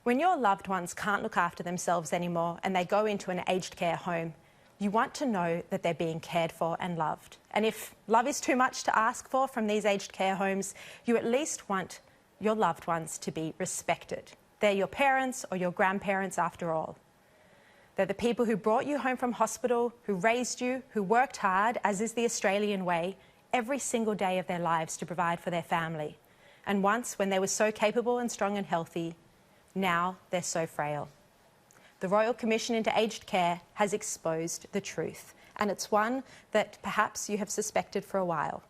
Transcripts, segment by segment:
When your loved ones can't look after themselves anymore and they go into an aged care home, you want to know that they're being cared for and loved. And if love is too much to ask for from these aged care homes, you at least want your loved ones to be respected. They're your parents or your grandparents after all. They're the people who brought you home from hospital, who raised you, who worked hard, as is the Australian way, every single day of their lives to provide for their family. And once, when they were so capable and strong and healthy, now they're so frail. The Royal Commission into Aged Care has exposed the truth, and it's one that perhaps you have suspected for a while.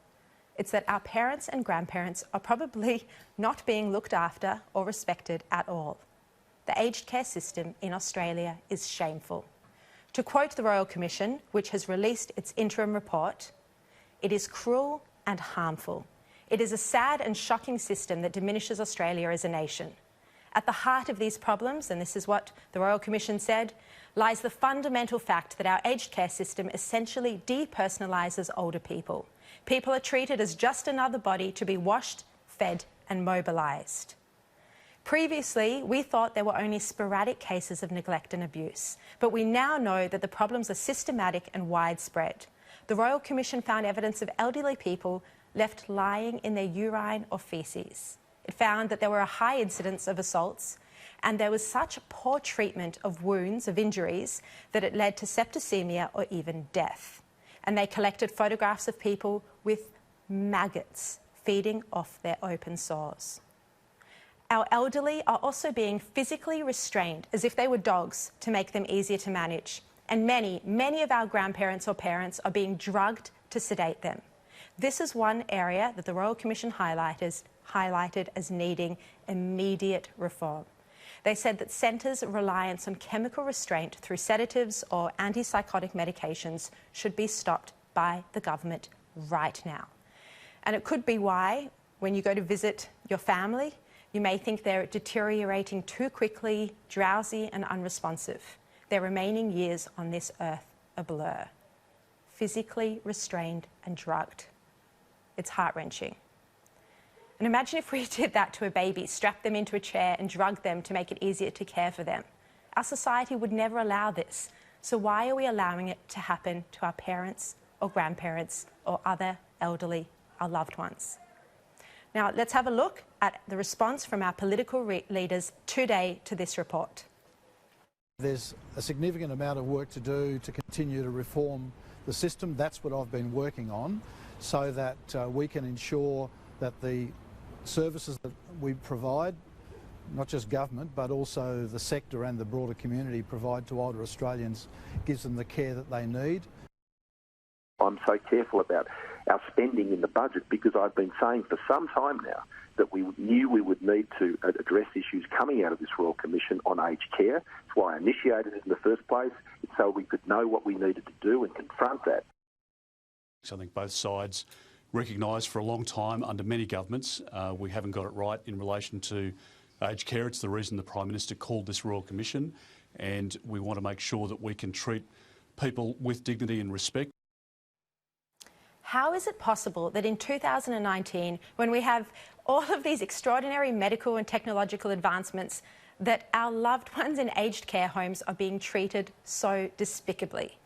It's that our parents and grandparents are probably not being looked after or respected at all. The aged care system in Australia is shameful. To quote the Royal Commission, which has released its interim report, "It is cruel and harmful. It is a sad and shocking system that diminishes Australia as a nation. At the heart of these problems, and this is what the Royal Commission said, lies the fundamental fact that our aged care system essentially depersonalises older people. People are treated as just another body to be washed, fed and mobilised. Previously, we thought there were only sporadic cases of neglect and abuse, but we now know that the problems are systematic and widespread. The Royal Commission found evidence of elderly people left lying in their urine or faeces. It found that there were a high incidence of assaults and there was such poor treatment of wounds, of injuries, that it led to septicemia or even death. And they collected photographs of people with maggots feeding off their open sores. Our elderly are also being physically restrained as if they were dogs to make them easier to manage. And many of our grandparents or parents are being drugged to sedate them. This is one area that the Royal Commission highlighted as needing immediate reform. They said that centres' reliance on chemical restraint through sedatives or antipsychotic medications should be stopped by the government right now. And it could be why, when you go to visit your family, you may think they're deteriorating too quickly, drowsy and unresponsive. Their remaining years on this earth a blur. Physically restrained and drugged. It's heart-wrenching. And imagine if we did that to a baby, strapped them into a chair and drugged them to make it easier to care for them. Our society would never allow this. So why are we allowing it to happen to our parents or grandparents or other elderly, our loved ones? Now, let's have a look at the response from our political leaders today to this report. There's a significant amount of work to do to continue to reform the system. That's what I've been working on, so that we can ensure that the services that we provide, not just government, but also the sector and the broader community provide to older Australians, gives them the care that they need. I'm so careful about our spending in the budget because I've been saying for some time now that we knew we would need to address issues coming out of this Royal Commission on aged care. That's why I initiated it in the first place, so we could know what we needed to do and confront that. I think both sides recognised for a long time under many governments we haven't got it right in relation to aged care. It's the reason the Prime Minister called this Royal Commission, and we want to make sure that we can treat people with dignity and respect. How is it possible that in 2019, when we have all of these extraordinary medical and technological advancements, that our loved ones in aged care homes are being treated so despicably?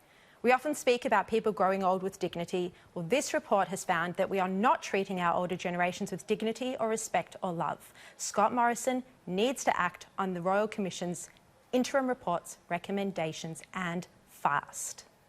We often speak about people growing old with dignity. Well, this report has found that we are not treating our older generations with dignity or respect or love. Scott Morrison needs to act on the Royal Commission's interim report's recommendations, and fast.